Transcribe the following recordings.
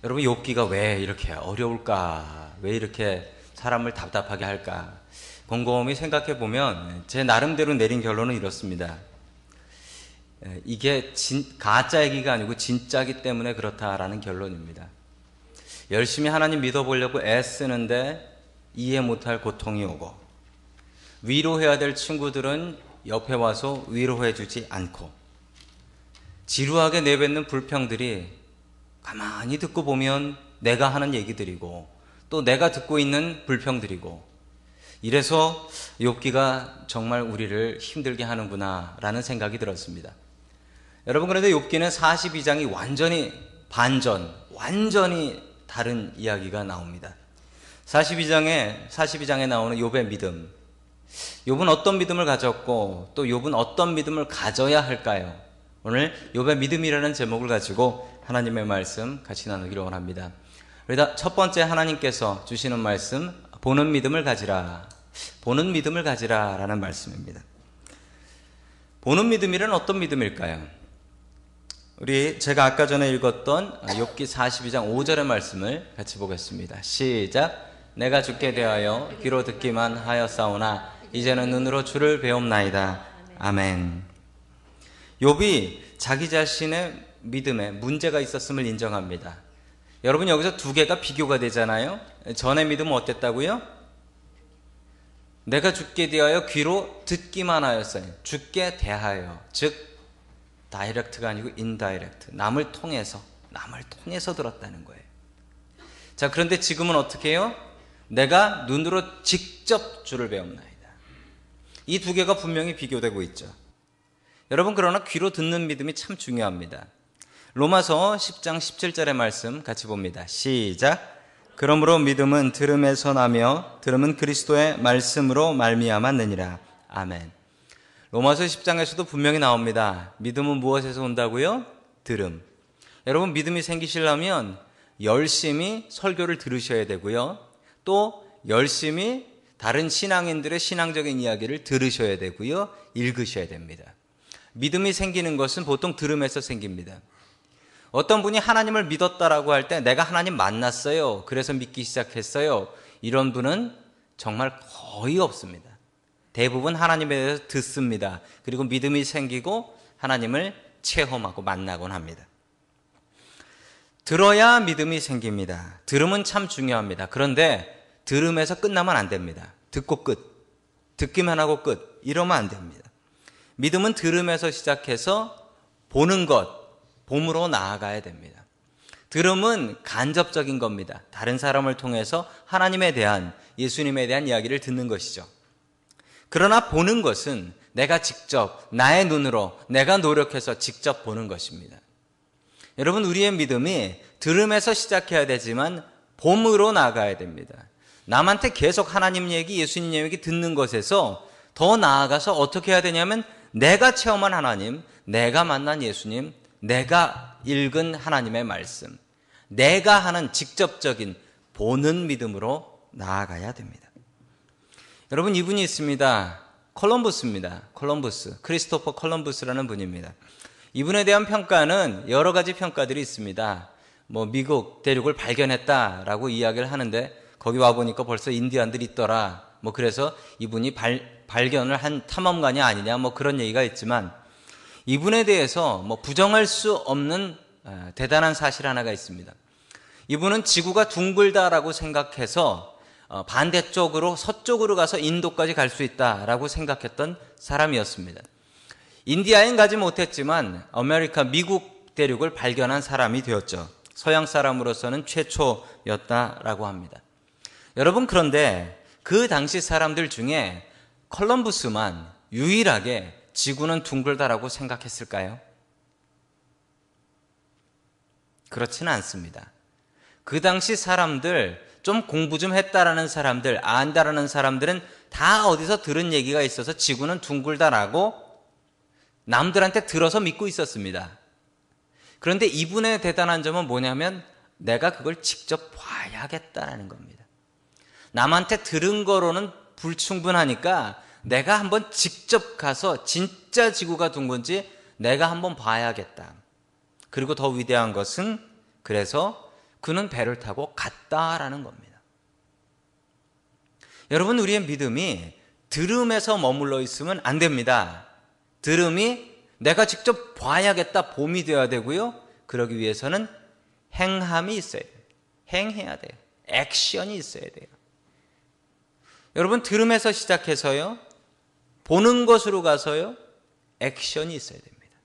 여러분, 욥기가 왜 이렇게 어려울까? 왜 이렇게 사람을 답답하게 할까? 곰곰이 생각해 보면 제 나름대로 내린 결론은 이렇습니다. 이게 가짜 얘기가 아니고 진짜기 때문에 그렇다라는 결론입니다. 열심히 하나님 믿어보려고 애쓰는데 이해 못할 고통이 오고, 위로해야 될 친구들은 옆에 와서 위로해주지 않고, 지루하게 내뱉는 불평들이 가만히 듣고 보면 내가 하는 얘기들이고, 또 내가 듣고 있는 불평들이고, 이래서 욥기가 정말 우리를 힘들게 하는구나 라는 생각이 들었습니다. 여러분, 그런데 욥기는 42장이 완전히 다른 이야기가 나옵니다. 42장에 나오는 욥의 믿음, 욥은 어떤 믿음을 가졌고 또 욥은 어떤 믿음을 가져야 할까요? 오늘 욥의 믿음이라는 제목을 가지고 하나님의 말씀 같이 나누기를 원합니다. 그러다 첫 번째, 하나님께서 주시는 말씀, 보는 믿음을 가지라 라는 말씀입니다. 보는 믿음이란 어떤 믿음일까요? 제가 아까 전에 읽었던 욥기 42장 5절의 말씀을 같이 보겠습니다. 시작. 내가 주께 대하여 귀로 듣기만 하였사오나 이제는 눈으로 주를 배움나이다. 아멘. 욥이 자기 자신의 믿음에 문제가 있었음을 인정합니다. 여러분, 여기서 두 개가 비교가 되잖아요. 전의 믿음은 어땠다고요? 내가 주께 대하여 귀로 듣기만 하였어요. 주께 대하여, 즉 다이렉트가 아니고 인다이렉트, 남을 통해서 들었다는 거예요. 자, 그런데 지금은 어떻게 해요? 내가 눈으로 직접 주를 배움나이다. 이 두 개가 분명히 비교되고 있죠. 여러분, 그러나 귀로 듣는 믿음이 참 중요합니다. 로마서 10장 17절의 말씀 같이 봅니다. 시작. 그러므로 믿음은 들음에서 나며 들음은 그리스도의 말씀으로 말미암았느니라. 아멘. 로마서 10장에서도 분명히 나옵니다. 믿음은 무엇에서 온다고요? 들음. 여러분, 믿음이 생기시려면 열심히 설교를 들으셔야 되고요. 또 열심히 다른 신앙인들의 신앙적인 이야기를 들으셔야 되고요. 읽으셔야 됩니다. 믿음이 생기는 것은 보통 들음에서 생깁니다. 어떤 분이 하나님을 믿었다라고 할 때 내가 하나님 만났어요, 그래서 믿기 시작했어요, 이런 분은 정말 거의 없습니다. 대부분 하나님에 대해서 듣습니다. 그리고 믿음이 생기고 하나님을 체험하고 만나곤 합니다. 들어야 믿음이 생깁니다. 들음은 참 중요합니다. 그런데 들음에서 끝나면 안 됩니다. 듣고 끝, 듣기만 하고 끝, 이러면 안 됩니다. 믿음은 들음에서 시작해서 보는 것, 봄으로 나아가야 됩니다. 들음은 간접적인 겁니다. 다른 사람을 통해서 하나님에 대한, 예수님에 대한 이야기를 듣는 것이죠. 그러나 보는 것은 내가 직접 나의 눈으로 내가 노력해서 직접 보는 것입니다. 여러분, 우리의 믿음이 들음에서 시작해야 되지만 봄으로 나아가야 됩니다. 남한테 계속 하나님 얘기, 예수님 얘기 듣는 것에서 더 나아가서 어떻게 해야 되냐면 내가 체험한 하나님, 내가 만난 예수님, 내가 읽은 하나님의 말씀, 내가 하는 직접적인 보는 믿음으로 나아가야 됩니다. 여러분, 이분이 있습니다. 콜럼부스입니다. 크리스토퍼 콜럼부스라는 분입니다. 이분에 대한 평가는 여러 가지 평가들이 있습니다. 미국 대륙을 발견했다라고 이야기를 하는데 거기 와보니까 벌써 인디안들이 있더라. 그래서 이분이 발견을 한 탐험가냐 아니냐 그런 얘기가 있지만, 이분에 대해서 부정할 수 없는 대단한 사실 하나가 있습니다. 이분은 지구가 둥글다라고 생각해서 반대쪽으로 서쪽으로 가서 인도까지 갈 수 있다라고 생각했던 사람이었습니다. 인디아엔 가지 못했지만 미국 대륙을 발견한 사람이 되었죠. 서양 사람으로서는 최초였다라고 합니다. 여러분, 그런데 그 당시 사람들 중에 콜럼부스만 유일하게 지구는 둥글다라고 생각했을까요? 그렇지는 않습니다. 그 당시 사람들, 좀 공부 좀 했다라는 사람들, 안다라는 사람들은 다 어디서 들은 얘기가 있어서 지구는 둥글다라고 남들한테 들어서 믿고 있었습니다. 그런데 이분의 대단한 점은 뭐냐면 내가 그걸 직접 봐야겠다라는 겁니다. 남한테 들은 거로는 불충분하니까 내가 한번 직접 가서 진짜 지구가 둥근지 내가 한번 봐야겠다. 그리고 더 위대한 것은, 그래서 그는 배를 타고 갔다라는 겁니다. 여러분, 우리의 믿음이 들음에서 머물러 있으면 안 됩니다. 들음이 내가 직접 봐야겠다, 봄이 되어야 되고요. 그러기 위해서는 행함이 있어야 돼요. 행해야 돼요. 액션이 있어야 돼요. 여러분, 들음에서 시작해서요, 보는 것으로 가서요, 액션이 있어야 됩니다.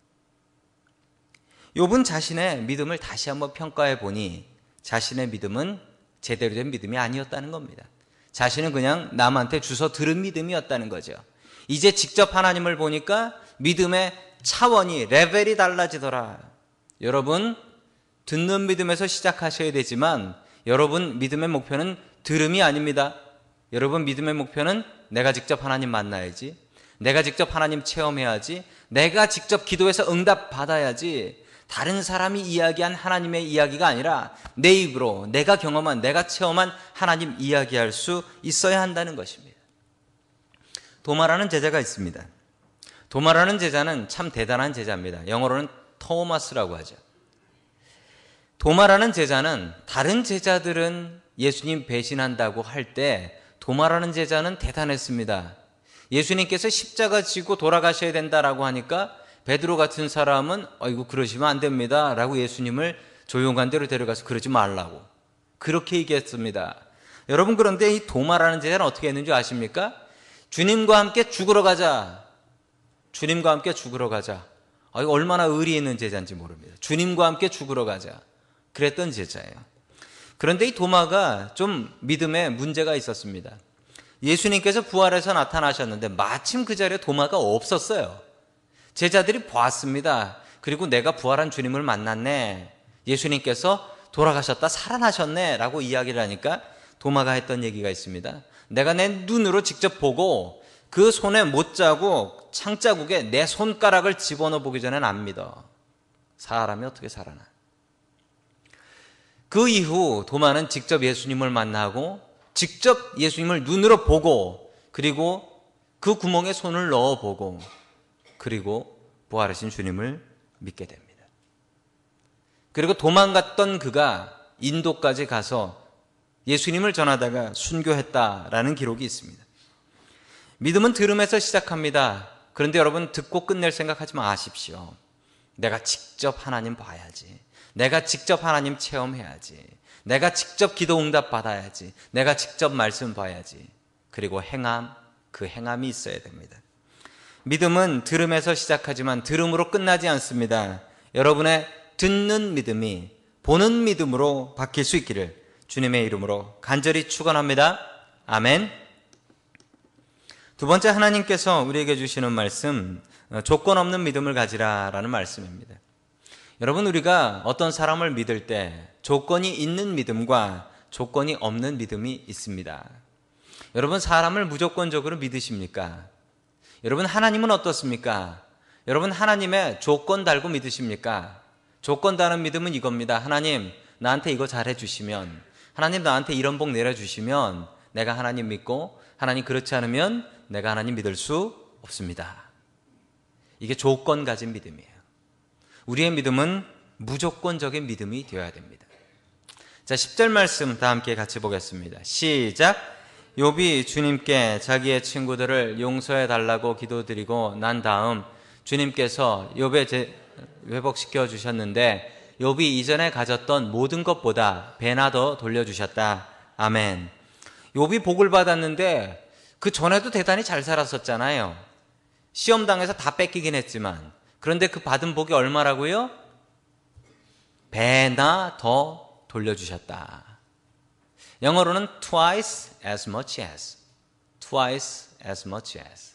욥은 자신의 믿음을 다시 한번 평가해 보니 자신의 믿음은 제대로 된 믿음이 아니었다는 겁니다. 자신은 그냥 남한테 주워 들은 믿음이었다는 거죠. 이제 직접 하나님을 보니까 믿음의 차원이, 레벨이 달라지더라. 여러분, 듣는 믿음에서 시작하셔야 되지만 여러분 믿음의 목표는 들음이 아닙니다. 여러분 믿음의 목표는 내가 직접 하나님 만나야지, 내가 직접 하나님 체험해야지, 내가 직접 기도해서 응답 받아야지, 다른 사람이 이야기한 하나님의 이야기가 아니라 내 입으로 내가 경험한, 내가 체험한 하나님 이야기할 수 있어야 한다는 것입니다. 도마라는 제자가 있습니다. 도마라는 제자는 참 대단한 제자입니다. 영어로는 토마스라고 하죠. 도마라는 제자는 다른 제자들은 예수님 배신한다고 할 때 도마라는 제자는 대단했습니다. 예수님께서 십자가 지고 돌아가셔야 된다라고 하니까 베드로 같은 사람은 아이고 그러시면 안 됩니다 라고 예수님을 조용한 데로 데려가서 그러지 말라고 그렇게 얘기했습니다. 여러분, 그런데 이 도마라는 제자는 어떻게 했는지 아십니까? 주님과 함께 죽으러 가자. 주님과 함께 죽으러 가자. 이거 얼마나 의리 있는 제자인지 모릅니다. 주님과 함께 죽으러 가자. 그랬던 제자예요. 그런데 이 도마가 좀 믿음에 문제가 있었습니다. 예수님께서 부활해서 나타나셨는데 마침 그 자리에 도마가 없었어요. 제자들이 보았습니다. 그리고 내가 부활한 주님을 만났네, 예수님께서 돌아가셨다 살아나셨네 라고 이야기를 하니까 도마가 했던 얘기가 있습니다. 내가 내 눈으로 직접 보고 그 손에 못자국, 창자국에 내 손가락을 집어넣어 보기 전에는 안 믿어. 사람이 어떻게 살아나. 그 이후 도마는 직접 예수님을 만나고 직접 예수님을 눈으로 보고 그리고 그 구멍에 손을 넣어보고 그리고 부활하신 주님을 믿게 됩니다. 그리고 도망갔던 그가 인도까지 가서 예수님을 전하다가 순교했다라는 기록이 있습니다. 믿음은 들음에서 시작합니다. 그런데 여러분, 듣고 끝낼 생각하지 마십시오. 내가 직접 하나님 봐야지, 내가 직접 하나님 체험해야지, 내가 직접 기도 응답 받아야지, 내가 직접 말씀 봐야지. 그리고 행함, 그 행함이 있어야 됩니다. 믿음은 들음에서 시작하지만 들음으로 끝나지 않습니다. 여러분의 듣는 믿음이 보는 믿음으로 바뀔 수 있기를 주님의 이름으로 간절히 축원합니다. 아멘. 두 번째, 하나님께서 우리에게 주시는 말씀, 조건 없는 믿음을 가지라라는 말씀입니다. 여러분, 우리가 어떤 사람을 믿을 때 조건이 있는 믿음과 조건이 없는 믿음이 있습니다. 여러분, 사람을 무조건적으로 믿으십니까? 여러분, 하나님은 어떻습니까? 여러분, 하나님의 조건 달고 믿으십니까? 조건 다는 믿음은 이겁니다. 하나님, 나한테 이거 잘해주시면, 하나님 나한테 이런 복 내려주시면 내가 하나님 믿고, 하나님 그렇지 않으면 내가 하나님 믿을 수 없습니다. 이게 조건 가진 믿음이에요. 우리의 믿음은 무조건적인 믿음이 되어야 됩니다. 자, 10절 말씀 다 함께 같이 보겠습니다. 시작. 욥이 주님께 자기의 친구들을 용서해 달라고 기도드리고 난 다음 주님께서 욥의 회복시켜 주셨는데 욥이 이전에 가졌던 모든 것보다 배나 더 돌려주셨다. 아멘. 욥이 복을 받았는데 그 전에도 대단히 잘 살았었잖아요. 시험당해서 다 뺏기긴 했지만, 그런데 그 받은 복이 얼마라고요? 배나 더 돌려주셨다. 영어로는 twice as much as, twice as much as,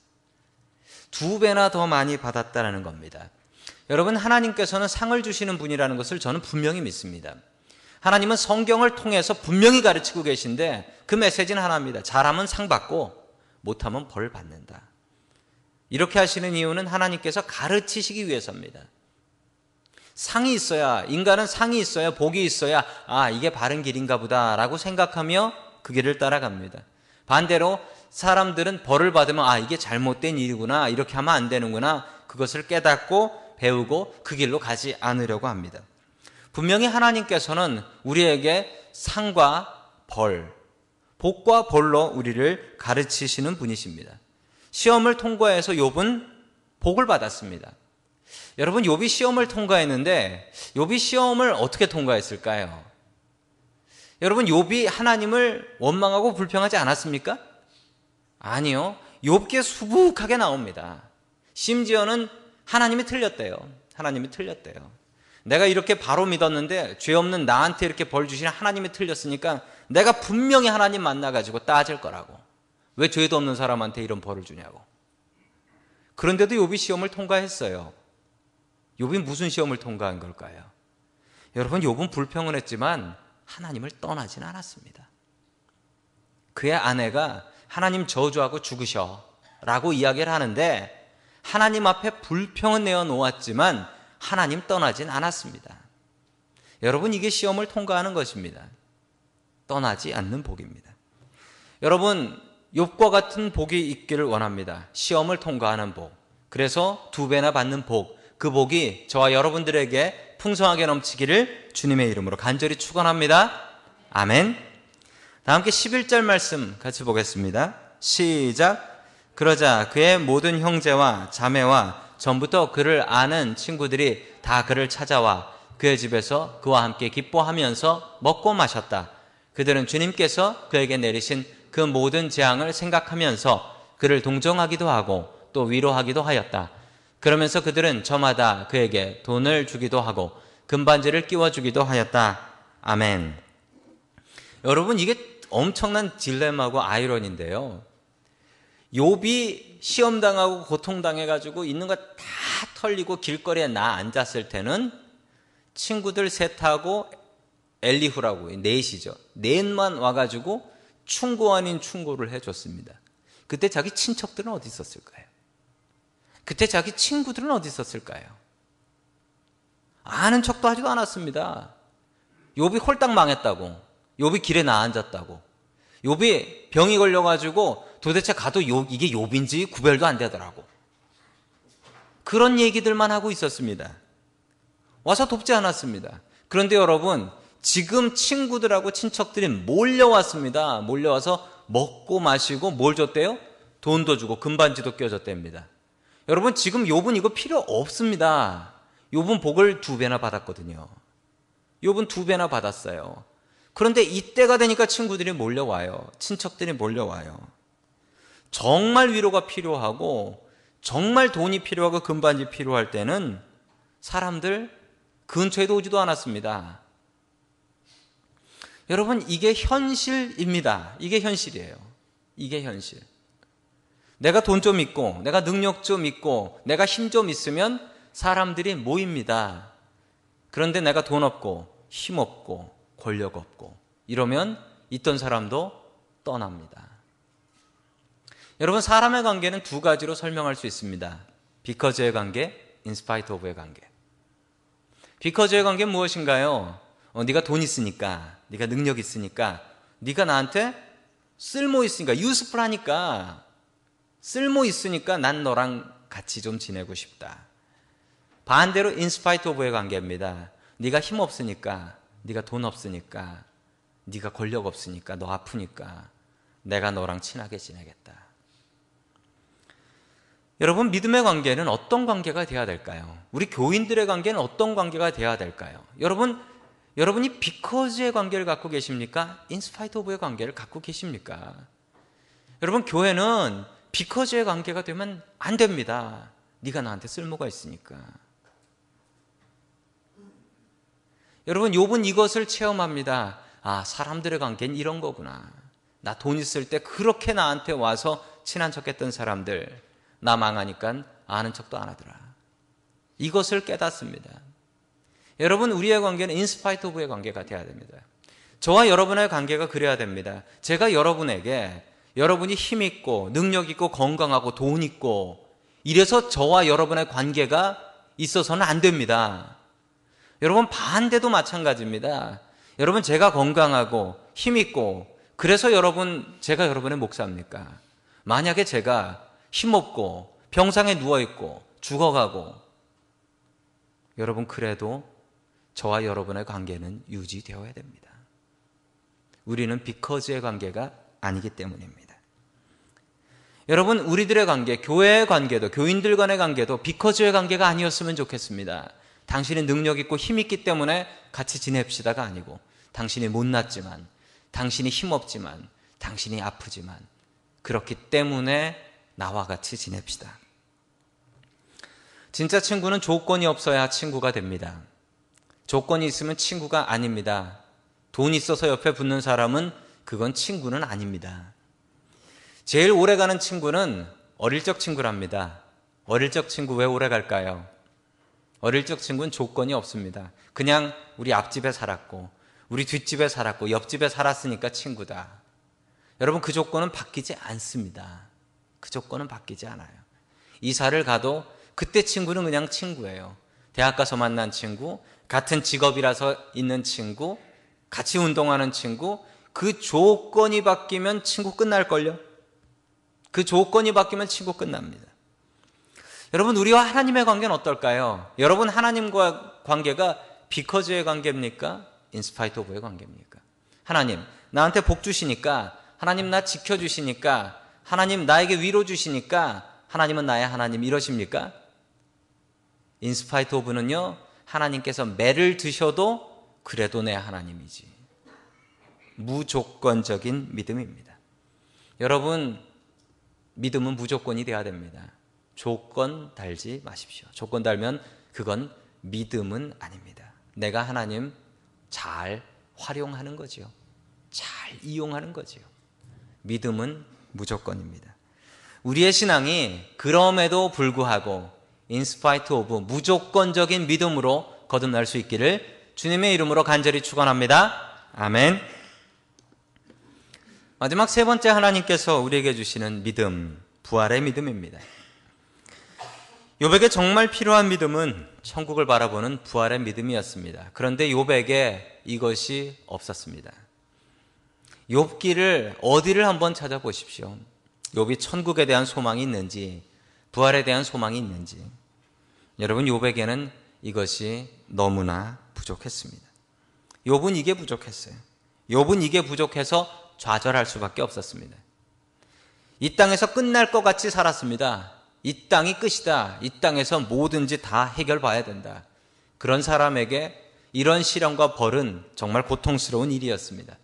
두 배나 더 많이 받았다는 겁니다. 여러분, 하나님께서는 상을 주시는 분이라는 것을 저는 분명히 믿습니다. 하나님은 성경을 통해서 분명히 가르치고 계신데 그 메시지는 하나입니다. 잘하면 상 받고 못하면 벌 받는다. 이렇게 하시는 이유는 하나님께서 가르치시기 위해서입니다. 상이 있어야, 인간은 상이 있어야, 복이 있어야 이게 바른 길인가 보다 라고 생각하며 그 길을 따라갑니다. 반대로 사람들은 벌을 받으면 이게 잘못된 일이구나, 이렇게 하면 안 되는구나, 그것을 깨닫고 배우고 그 길로 가지 않으려고 합니다. 분명히 하나님께서는 우리에게 상과 벌, 복과 벌로 우리를 가르치시는 분이십니다. 시험을 통과해서 욥은 복을 받았습니다. 여러분, 욥이 시험을 통과했는데 욥이 시험을 어떻게 통과했을까요? 여러분, 욥이 하나님을 원망하고 불평하지 않았습니까? 아니요. 욥기에 수북하게 나옵니다. 심지어는 하나님이 틀렸대요. 하나님이 틀렸대요. 내가 이렇게 바로 믿었는데 죄 없는 나한테 이렇게 벌 주시는 하나님이 틀렸으니까 내가 분명히 하나님 만나가지고 따질 거라고. 왜 죄도 없는 사람한테 이런 벌을 주냐고. 그런데도 욥이 시험을 통과했어요. 욥이 무슨 시험을 통과한 걸까요? 여러분, 욥은 불평을 했지만 하나님을 떠나진 않았습니다. 그의 아내가 하나님 저주하고 죽으셔 라고 이야기를 하는데 하나님 앞에 불평은 내어놓았지만 하나님 떠나진 않았습니다. 여러분, 이게 시험을 통과하는 것입니다. 떠나지 않는 복입니다. 여러분, 욥과 같은 복이 있기를 원합니다. 시험을 통과하는 복. 그래서 2배나 받는 복. 그 복이 저와 여러분들에게 풍성하게 넘치기를 주님의 이름으로 간절히 축원합니다. 아멘. 다 함께 11절 말씀 같이 보겠습니다. 시작. 그러자 그의 모든 형제와 자매와 전부터 그를 아는 친구들이 다 그를 찾아와 그의 집에서 그와 함께 기뻐하면서 먹고 마셨다. 그들은 주님께서 그에게 내리신 그 모든 재앙을 생각하면서 그를 동정하기도 하고 또 위로하기도 하였다. 그러면서 그들은 저마다 그에게 돈을 주기도 하고 금반지를 끼워주기도 하였다. 아멘. 여러분, 이게 엄청난 딜레마고 아이러니인데요. 욥이 시험당하고 고통당해가지고 있는 거 다 털리고 길거리에 나 앉았을 때는 친구들 셋하고 엘리후라고 넷이죠. 넷만 와가지고 충고 아닌 충고를 해줬습니다. 그때 자기 친척들은 어디 있었을까요? 그때 자기 친구들은 어디 있었을까요? 아는 척도 하지도 않았습니다. 욥이 홀딱 망했다고, 욥이 길에 나 앉았다고, 욥이 병이 걸려가지고 도대체 가도 이게 욥인지 구별도 안 되더라고. 그런 얘기들만 하고 있었습니다. 와서 돕지 않았습니다. 그런데 여러분, 지금 친구들하고 친척들이 몰려왔습니다. 몰려와서 먹고 마시고 뭘 줬대요? 돈도 주고 금반지도 껴줬답니다. 여러분, 지금 욥은 이거 필요 없습니다. 욥은 복을 2배나 받았거든요. 욥은 2배나 받았어요. 그런데 이때가 되니까 친구들이 몰려와요. 친척들이 몰려와요. 정말 위로가 필요하고 정말 돈이 필요하고 금반지 필요할 때는 사람들 근처에도 오지도 않았습니다. 여러분, 이게 현실입니다. 이게 현실이에요. 이게 현실. 내가 돈 좀 있고 내가 능력 좀 있고 내가 힘 좀 있으면 사람들이 모입니다. 그런데 내가 돈 없고 힘 없고 권력 없고 이러면 있던 사람도 떠납니다. 여러분, 사람의 관계는 2가지로 설명할 수 있습니다. 비커즈의 관계, 인스파이트 오브의 관계. 비커즈의 관계는 무엇인가요? 네가 돈 있으니까, 네가 능력 있으니까, 네가 나한테 쓸모 있으니까, 유스풀하니까, 쓸모 있으니까 난 너랑 같이 좀 지내고 싶다. 반대로 인스파이트 오브의 관계입니다. 네가 힘 없으니까, 네가 돈 없으니까, 네가 권력 없으니까, 너 아프니까 내가 너랑 친하게 지내겠다. 여러분, 믿음의 관계는 어떤 관계가 돼야 될까요? 우리 교인들의 관계는 어떤 관계가 돼야 될까요? 여러분이 비커즈의 관계를 갖고 계십니까? 인스파이트 오브의 관계를 갖고 계십니까? 여러분, 교회는 비커즈의 관계가 되면 안 됩니다. 네가 나한테 쓸모가 있으니까. 여러분, 욥은 이것을 체험합니다. 아, 사람들의 관계는 이런 거구나. 나 돈 있을 때 그렇게 나한테 와서 친한 척했던 사람들, 나 망하니까 아는 척도 안 하더라. 이것을 깨닫습니다. 여러분, 우리의 관계는 인스파이트 오브의 관계가 돼야 됩니다. 저와 여러분의 관계가 그래야 됩니다. 제가 여러분에게 여러분이 힘 있고 능력 있고 건강하고 돈 있고 이래서 저와 여러분의 관계가 있어서는 안 됩니다. 여러분, 반대도 마찬가지입니다. 여러분, 제가 건강하고 힘 있고 그래서 제가 여러분의 목사입니까? 만약에 제가 힘없고 병상에 누워있고 죽어가고 여러분, 그래도 저와 여러분의 관계는 유지되어야 됩니다. 우리는 비커즈의 관계가 아니기 때문입니다. 여러분, 우리들의 관계, 교회의 관계도, 교인들 간의 관계도 비커즈의 관계가 아니었으면 좋겠습니다. 당신이 능력 있고 힘 있기 때문에 같이 지냅시다가 아니고, 당신이 못났지만, 당신이 힘없지만, 당신이 아프지만, 그렇기 때문에 나와 같이 지냅시다. 진짜 친구는 조건이 없어야 친구가 됩니다. 조건이 있으면 친구가 아닙니다. 돈 있어서 옆에 붙는 사람은 그건 친구는 아닙니다. 제일 오래가는 친구는 어릴 적 친구랍니다. 어릴 적 친구 왜 오래 갈까요? 어릴 적 친구는 조건이 없습니다. 그냥 우리 앞집에 살았고, 우리 뒷집에 살았고, 옆집에 살았으니까 친구다. 여러분, 그 조건은 바뀌지 않습니다. 그 조건은 바뀌지 않아요. 이사를 가도 그때 친구는 그냥 친구예요. 대학 가서 만난 친구, 같은 직업이라서 있는 친구, 같이 운동하는 친구, 그 조건이 바뀌면 친구 끝날걸요? 그 조건이 바뀌면 친구 끝납니다. 여러분, 우리와 하나님의 관계는 어떨까요? 여러분, 하나님과 관계가 비커즈의 관계입니까? 인스파이트 오브의 관계입니까? 하나님, 나한테 복 주시니까, 하나님 나 지켜주시니까, 하나님 나에게 위로 주시니까 하나님은 나의 하나님 이러십니까? 인스파이트 오브는요, 하나님께서 매를 드셔도 그래도 내 하나님이지. 무조건적인 믿음입니다. 여러분, 믿음은 무조건이 돼야 됩니다. 조건 달지 마십시오. 조건 달면 그건 믿음은 아닙니다. 내가 하나님 잘 활용하는 거지요. 잘 이용하는 거지요. 믿음은 무조건입니다. 우리의 신앙이 그럼에도 불구하고 인스파이트 오브 무조건적인 믿음으로 거듭날 수 있기를 주님의 이름으로 간절히 축원합니다. 아멘. 마지막 세 번째, 하나님께서 우리에게 주시는 믿음, 부활의 믿음입니다. 욥에게 정말 필요한 믿음은 천국을 바라보는 부활의 믿음이었습니다. 그런데 욥에게 이것이 없었습니다. 욥기를 어디를 한번 찾아보십시오. 욥이 천국에 대한 소망이 있는지, 부활에 대한 소망이 있는지. 여러분, 욥에게는 이것이 너무나 부족했습니다. 욥은 이게 부족했어요. 욥은 이게 부족해서 좌절할 수밖에 없었습니다. 이 땅에서 끝날 것 같이 살았습니다. 이 땅이 끝이다. 이 땅에서 뭐든지 다 해결봐야 된다. 그런 사람에게 이런 시련과 벌은 정말 고통스러운 일이었습니다.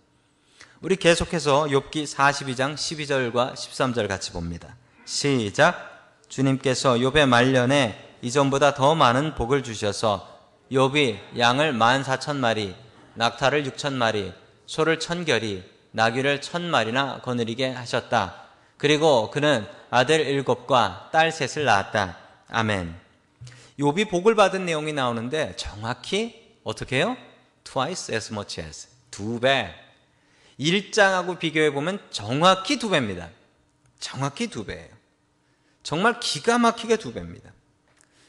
우리 계속해서 욥기 42장 12절과 13절 같이 봅니다. 시작. 주님께서 욥의 말년에 이전보다 더 많은 복을 주셔서 욥이 양을 14,000마리, 낙타를 6,000마리, 소를 1,000결이, 나귀를 1,000마리나 거느리게 하셨다. 그리고 그는 아들 7과 딸 3을 낳았다. 아멘. 욥이 복을 받은 내용이 나오는데 정확히 어떻게 해요? Twice as much as. 2배. 1장하고 비교해보면 정확히 2배입니다. 정확히 2배예요. 정말 기가 막히게 2배입니다.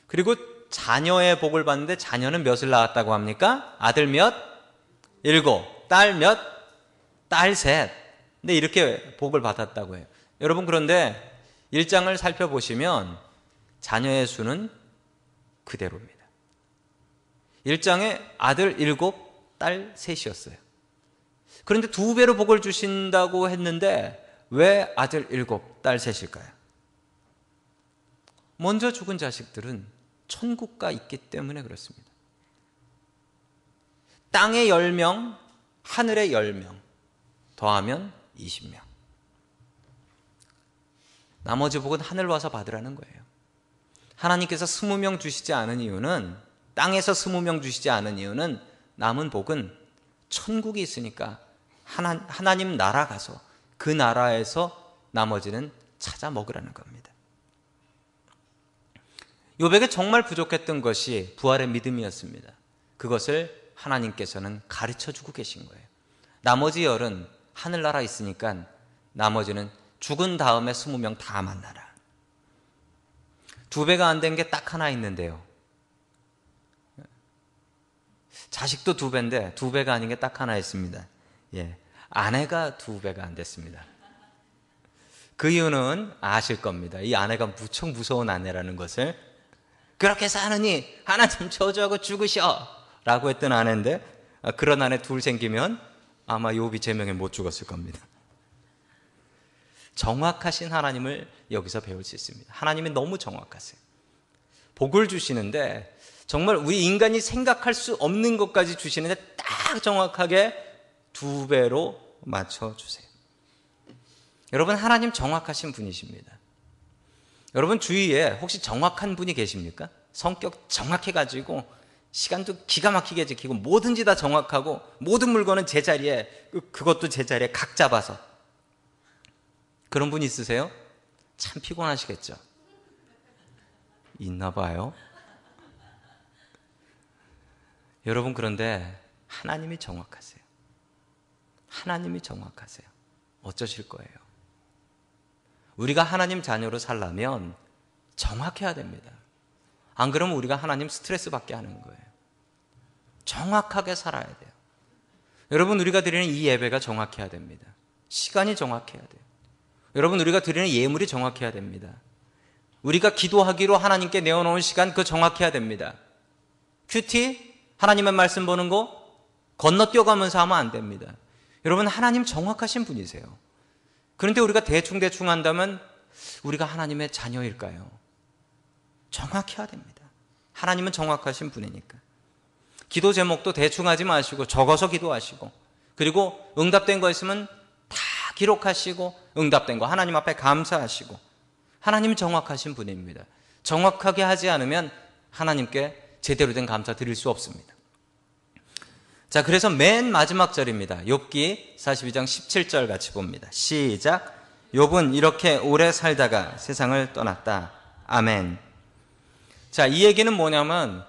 그리고 자녀의 복을 받는데 자녀는 몇을 낳았다고 합니까? 아들 몇? 7. 딸 몇? 딸 3. 근데 이렇게 복을 받았다고 해요. 여러분, 그런데 1장을 살펴보시면 자녀의 수는 그대로입니다. 1장에 아들 7, 딸 3이었어요. 그런데 2배로 복을 주신다고 했는데 왜 아들 7, 딸 3일까요? 먼저 죽은 자식들은 천국가 있기 때문에 그렇습니다. 땅의 10명, 하늘의 10명 더하면 20명. 나머지 복은 하늘 와서 받으라는 거예요. 하나님께서 20명 주시지 않은 이유는, 땅에서 20명 주시지 않은 이유는 남은 복은 천국이 있으니까 하나님 나라 가서 그 나라에서 나머지는 찾아 먹으라는 겁니다. 욥에게 정말 부족했던 것이 부활의 믿음이었습니다. 그것을 하나님께서는 가르쳐주고 계신 거예요. 나머지 열은 하늘나라 있으니까 나머지는 죽은 다음에 20명 다 만나라. 2배가 안 된 게 딱 하나 있는데요. 자식도 2배인데 2배가 아닌 게 딱 하나 있습니다. 예, 아내가 2배가 안 됐습니다. 그 이유는 아실 겁니다. 이 아내가 무척 무서운 아내라는 것을. 그렇게 사느니 하나님 저주하고 죽으셔. 라고 했던 아내인데 그런 아내 둘 생기면 아마 욥이 제명에 못 죽었을 겁니다. 정확하신 하나님을 여기서 배울 수 있습니다. 하나님이 너무 정확하세요. 복을 주시는데 정말 우리 인간이 생각할 수 없는 것까지 주시는데 딱 정확하게 2배로 맞춰주세요. 여러분, 하나님 정확하신 분이십니다. 여러분 주위에 혹시 정확한 분이 계십니까? 성격 정확해가지고 시간도 기가 막히게 지키고 뭐든지 다 정확하고 모든 물건은 제자리에, 그것도 제자리에 각 잡아서, 그런 분 있으세요? 참 피곤하시겠죠? 있나 봐요. 여러분, 그런데 하나님이 정확하세요. 하나님이 정확하세요. 어쩌실 거예요? 우리가 하나님 자녀로 살려면 정확해야 됩니다. 안 그러면 우리가 하나님 스트레스 받게 하는 거예요. 정확하게 살아야 돼요. 여러분, 우리가 드리는 이 예배가 정확해야 됩니다. 시간이 정확해야 돼요. 여러분, 우리가 드리는 예물이 정확해야 됩니다. 우리가 기도하기로 하나님께 내어놓은 시간, 그거 정확해야 됩니다. 큐티? 하나님의 말씀 보는 거 건너뛰어가면서 하면 안 됩니다. 여러분, 하나님 정확하신 분이세요. 그런데 우리가 대충 한다면 우리가 하나님의 자녀일까요? 정확해야 됩니다. 하나님은 정확하신 분이니까. 기도 제목도 대충 하지 마시고 적어서 기도하시고, 그리고 응답된 거 있으면 다 기록하시고 응답된 거 하나님 앞에 감사하시고. 하나님은 정확하신 분입니다. 정확하게 하지 않으면 하나님께 제대로 된 감사 드릴 수 없습니다. 자, 그래서 맨 마지막 절입니다. 욥기 42장 17절 같이 봅니다. 시작. 욥은 이렇게 오래 살다가 세상을 떠났다. 아멘. 자, 이 얘기는 뭐냐면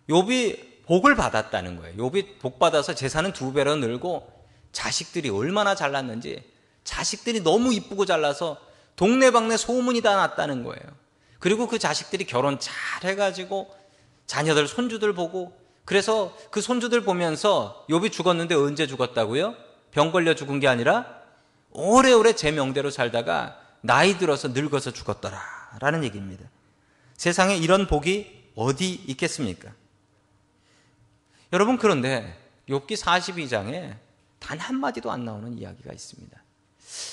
욥이 복을 받았다는 거예요. 욥이 복 받아서 재산은 2배로 늘고 자식들이 얼마나 잘났는지, 자식들이 너무 이쁘고 잘나서 동네방네 소문이 다 났다는 거예요. 그리고 그 자식들이 결혼 잘 해가지고 자녀들, 손주들 보고, 그래서 그 손주들 보면서 욥이 죽었는데 언제 죽었다고요? 병 걸려 죽은 게 아니라 오래오래 제 명대로 살다가 나이 들어서 늙어서 죽었더라 라는 얘기입니다. 세상에 이런 복이 어디 있겠습니까? 여러분, 그런데 욥기 42장에 단 한마디도 안 나오는 이야기가 있습니다.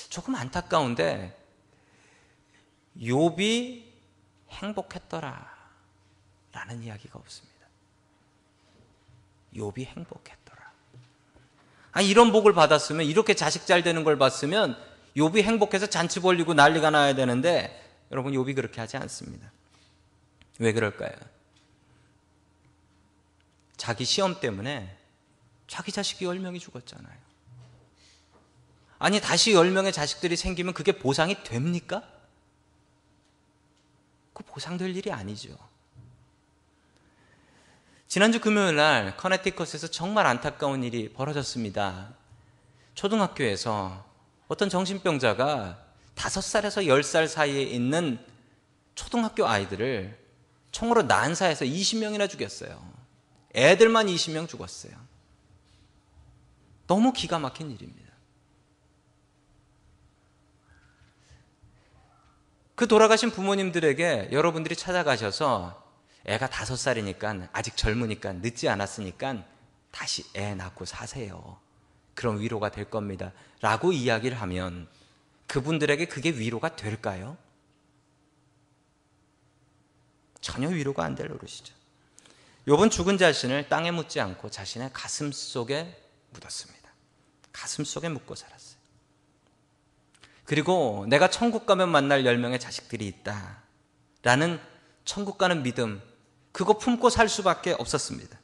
조금 안타까운데 욥이 행복했더라 라는 이야기가 없습니다. 욥이 행복했더라. 이런 복을 받았으면, 이렇게 자식 잘 되는 걸 봤으면 욥이 행복해서 잔치 벌리고 난리가 나야 되는데, 여러분, 욥이 그렇게 하지 않습니다. 왜 그럴까요? 자기 시험 때문에 자기 자식이 10명이 죽었잖아요. 아니, 다시 10명의 자식들이 생기면 그게 보상이 됩니까? 그 보상될 일이 아니죠. 지난주 금요일 날 커네티컷에서 정말 안타까운 일이 벌어졌습니다. 초등학교에서 어떤 정신병자가 5살에서 10살 사이에 있는 초등학교 아이들을 총으로 난사해서 20명이나 죽였어요. 애들만 20명 죽었어요. 너무 기가 막힌 일입니다. 그 돌아가신 부모님들에게 여러분들이 찾아가셔서 애가 5살이니까 아직 젊으니까 늦지 않았으니까 다시 애 낳고 사세요. 그럼 위로가 될 겁니다. 라고 이야기를 하면 그분들에게 그게 위로가 될까요? 전혀 위로가 안 될 노릇이죠. 욥은 죽은 자신을 땅에 묻지 않고 자신의 가슴 속에 묻었습니다. 가슴 속에 묻고 살았어요. 그리고 내가 천국 가면 만날 10명의 자식들이 있다 라는 천국 가는 믿음, 그거 품고 살 수밖에 없었습니다.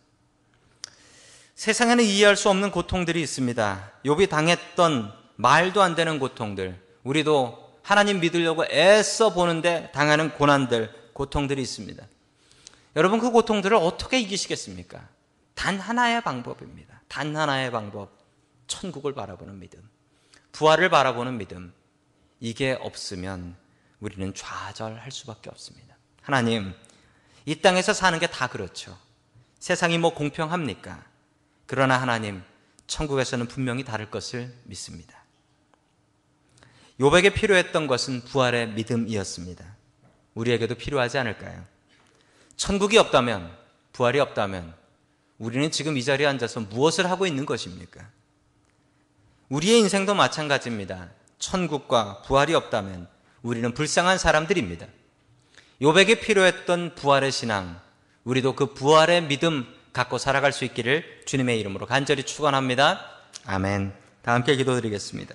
세상에는 이해할 수 없는 고통들이 있습니다. 욥이 당했던 말도 안 되는 고통들, 우리도 하나님 믿으려고 애써 보는데 당하는 고난들, 고통들이 있습니다. 여러분, 그 고통들을 어떻게 이기시겠습니까? 단 하나의 방법입니다. 단 하나의 방법. 천국을 바라보는 믿음, 부활을 바라보는 믿음. 이게 없으면 우리는 좌절할 수밖에 없습니다. 하나님, 이 땅에서 사는 게 다 그렇죠. 세상이 뭐 공평합니까? 그러나 하나님, 천국에서는 분명히 다를 것을 믿습니다. 욥에게 필요했던 것은 부활의 믿음이었습니다. 우리에게도 필요하지 않을까요? 천국이 없다면, 부활이 없다면 우리는 지금 이 자리에 앉아서 무엇을 하고 있는 것입니까? 우리의 인생도 마찬가지입니다. 천국과 부활이 없다면 우리는 불쌍한 사람들입니다. 욥에게 필요했던 부활의 신앙, 우리도 그 부활의 믿음 갖고 살아갈 수 있기를 주님의 이름으로 간절히 축원합니다. 아멘. 다 함께 기도드리겠습니다.